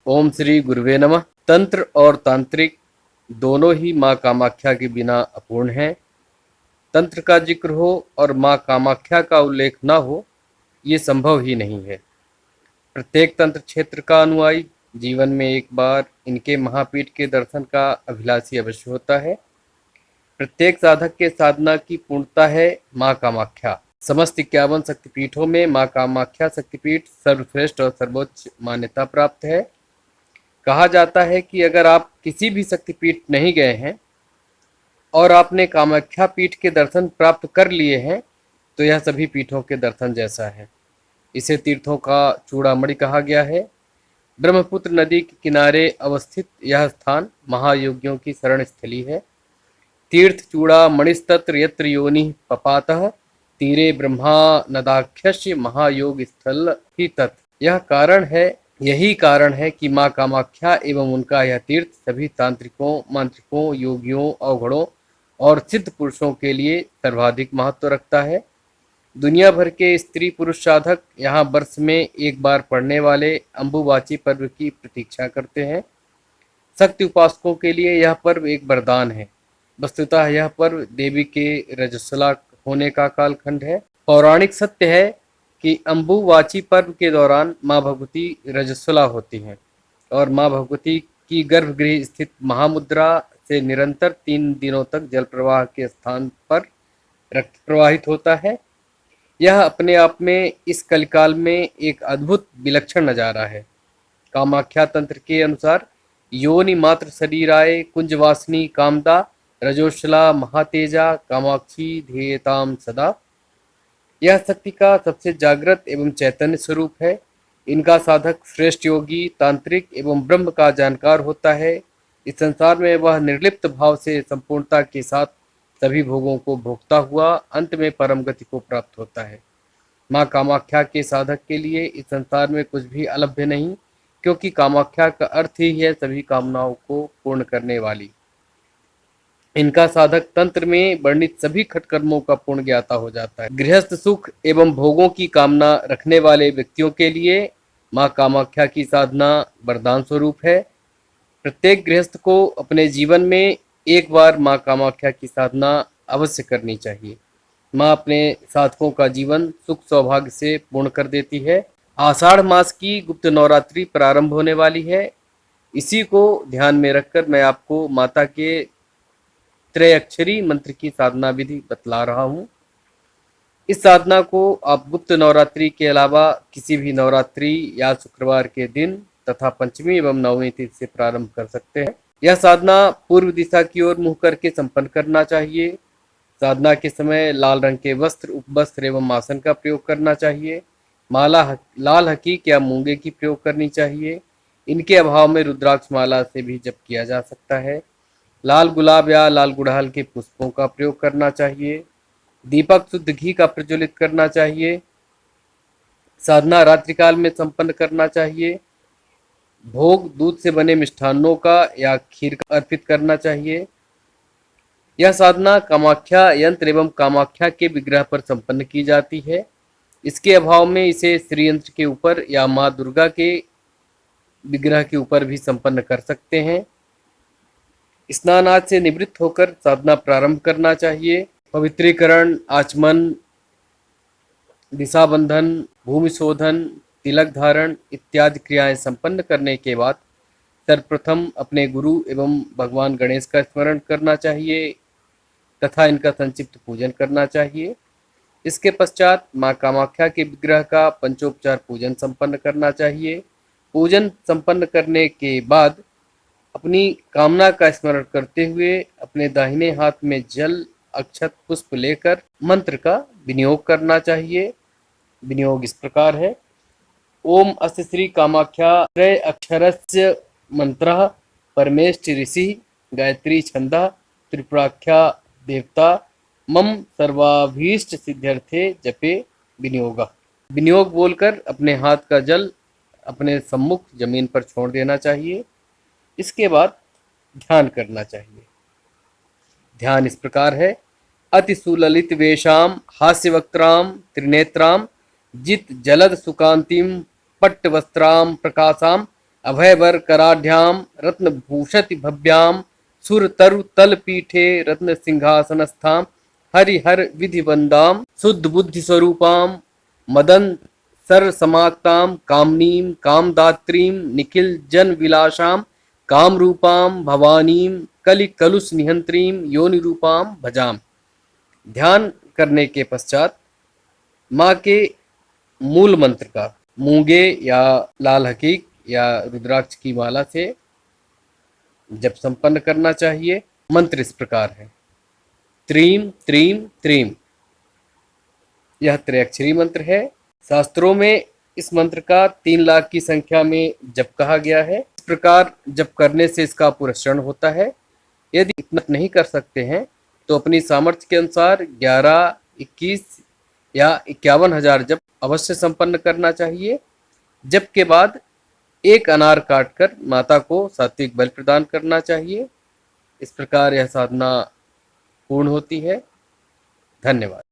ओम श्री गुरुवे नमः। तंत्र और तांत्रिक दोनों ही माँ कामाख्या के बिना अपूर्ण हैं। तंत्र का जिक्र हो और माँ कामाख्या का उल्लेख न हो, ये संभव ही नहीं है। प्रत्येक तंत्र क्षेत्र का अनुयायी जीवन में एक बार इनके महापीठ के दर्शन का अभिलाषी अवश्य होता है। प्रत्येक साधक के साधना की पूर्णता है माँ कामाख्या। समस्त 51 शक्तिपीठों में माँ कामाख्या शक्तिपीठ सर्वश्रेष्ठ और सर्वोच्च मान्यता प्राप्त है। कहा जाता है कि अगर आप किसी भी शक्तिपीठ नहीं गए हैं और आपने कामाख्या पीठ के दर्शन प्राप्त कर लिए हैं, तो यह सभी पीठों के दर्शन जैसा है। इसे तीर्थों का चूड़ामणि कहा गया है। ब्रह्मपुत्र नदी के किनारे अवस्थित यह स्थान महायोगियों की शरण स्थली है। तीर्थ चूड़ामणिस्तत्र यत्र योनि पपातः तीरे ब्रह्मा नदाख्यस्य महायोग स्थल ही तत्। यही कारण है कि माँ कामाख्या एवं उनका यह तीर्थ सभी तांत्रिकों, मांत्रिकों, योगियों, अवघड़ों और सिद्ध पुरुषों के लिए सर्वाधिक महत्व रखता है। दुनिया भर के स्त्री पुरुष साधक यहाँ वर्ष में एक बार पड़ने वाले अम्बुबाची पर्व की प्रतीक्षा करते हैं। शक्ति उपासकों के लिए यह पर्व एक वरदान है। वस्तुतः यह पर्व देवी के रजस्वला होने का कालखंड है। पौराणिक सत्य है कि अम्बुवाची पर्व के दौरान माँ भगवती रजस्वला होती हैं और माँ भगवती की गर्भगृह स्थित महामुद्रा से निरंतर 3 दिनों तक जल प्रवाह के स्थान पर रक्त प्रवाहित होता है। यह अपने आप में इस कलिकाल में एक अद्भुत विलक्षण नजारा है। कामाख्या तंत्र के अनुसार योनि मात्र शरीराय कुंजवासिनी कामदा रजोशला महातेजा कामाक्षी ध्येयताम सदा। यह शक्ति का सबसे जागृत एवं चैतन्य स्वरूप है। इनका साधक श्रेष्ठ योगी, तांत्रिक एवं ब्रह्म का जानकार होता है। इस संसार में वह निर्लिप्त भाव से संपूर्णता के साथ सभी भोगों को भोगता हुआ अंत में परम गति को प्राप्त होता है। माँ कामाख्या के साधक के लिए इस संसार में कुछ भी अलभ्य नहीं, क्योंकि कामाख्या का अर्थ ही है सभी कामनाओं को पूर्ण करने वाली। इनका साधक तंत्र में वर्णित सभी खटकर्मों का पूर्ण ज्ञाता हो जाता है। गृहस्थ सुख एवं भोगों की कामना रखने वाले व्यक्तियों के लिए माँ कामाख्या की साधना वरदान स्वरूप है। प्रत्येक गृहस्थ को अपने जीवन में एक बार माँ कामाख्या की साधना अवश्य करनी चाहिए। माँ अपने साधकों का जीवन सुख सौभाग्य से पूर्ण कर देती है। आषाढ़ मास की गुप्त नवरात्रि प्रारंभ होने वाली है। इसी को ध्यान में रखकर मैं आपको माता के त्रयाक्षरी मंत्र की साधना विधि बतला रहा हूँ। इस साधना को आप गुप्त नवरात्रि के अलावा किसी भी नवरात्रि या शुक्रवार के दिन तथा पंचमी एवं नवमी तिथि से प्रारंभ कर सकते हैं। यह साधना पूर्व दिशा की ओर मुंह करके संपन्न करना चाहिए। साधना के समय लाल रंग के वस्त्र, उपवस्त्र एवं आसन का प्रयोग करना चाहिए। माला लाल हकीक या मूंगे की प्रयोग करनी चाहिए। इनके अभाव में रुद्राक्ष माला से भी जप किया जा सकता है। लाल गुलाब या लाल गुड़हल के पुष्पों का प्रयोग करना चाहिए। दीपक शुद्ध घी का प्रज्वलित करना चाहिए। साधना रात्रिकाल में संपन्न करना चाहिए। भोग दूध से बने मिष्ठान्नों का या खीर का अर्पित करना चाहिए। यह साधना कामाख्या यंत्र एवं कामाख्या के विग्रह पर संपन्न की जाती है। इसके अभाव में इसे श्री यंत्र के ऊपर या माँ दुर्गा के विग्रह के ऊपर भी संपन्न कर सकते हैं। स्नान आदि से निवृत्त होकर साधना प्रारंभ करना चाहिए। पवित्रीकरण, आचमन, दिशाबंधन, भूमि शोधन, तिलक धारण इत्यादि क्रियाएं संपन्न करने के बाद सर्वप्रथम अपने गुरु एवं भगवान गणेश का स्मरण करना चाहिए तथा इनका संक्षिप्त पूजन करना चाहिए। इसके पश्चात माँ कामाख्या के विग्रह का पंचोपचार पूजन संपन्न करना चाहिए। पूजन संपन्न करने के बाद अपनी कामना का स्मरण करते हुए अपने दाहिने हाथ में जल, अक्षत, पुष्प लेकर मंत्र का विनियोग करना चाहिए। विनियोग इस प्रकार है: ओम अस्य श्री कामाख्या त्रय अक्षरस्य मंत्रः परमेष्ठ ऋषि गायत्री छंदः त्रिपुराख्या देवता मम सर्वाभीष्ट सिद्ध्यर्थे जपे विनियोगः। विनियोग बोलकर अपने हाथ का जल अपने सम्मुख जमीन पर छोड़ देना चाहिए। इसके बाद ध्यान करना चाहिए। ध्यान इस प्रकार है: अति सुललित वेशाम हास्यवक्त्राम त्रिनेत्राम जित जलद सुकांतिम पट्टवस्त्राम प्रकाशाम अभयवर कराढ्याम रत्नभूषति भव्याम सुर तरु तल पीठे रत्न सिंहासनस्थाम हरिहर विधि वंदाम शुद्ध बुद्धि स्वरूपाम मदन सर समाक्ताम कामनीम कामदात्रीम निखिल जन विलासाम काम रूपाम भवानीम कलि कलुष निहंत्रीम योनि रूपाम भजाम। ध्यान करने के पश्चात माँ के मूल मंत्र का मूंगे या लाल हकीक या रुद्राक्ष की माला से जप संपन्न करना चाहिए। मंत्र इस प्रकार है, त्रीम त्रीम त्रीम। यह त्रिअक्षरी मंत्र है। शास्त्रों में इस मंत्र का 3 लाख की संख्या में जप कहा गया है। इस प्रकार जप करने से इसका पुरस्करण होता है। यदि इतना नहीं कर सकते हैं तो अपनी सामर्थ्य के अनुसार 11, 21 या 51 हजार जप अवश्य संपन्न करना चाहिए। जप के बाद एक अनार काटकर माता को सात्विक बल प्रदान करना चाहिए। इस प्रकार यह साधना पूर्ण होती है। धन्यवाद।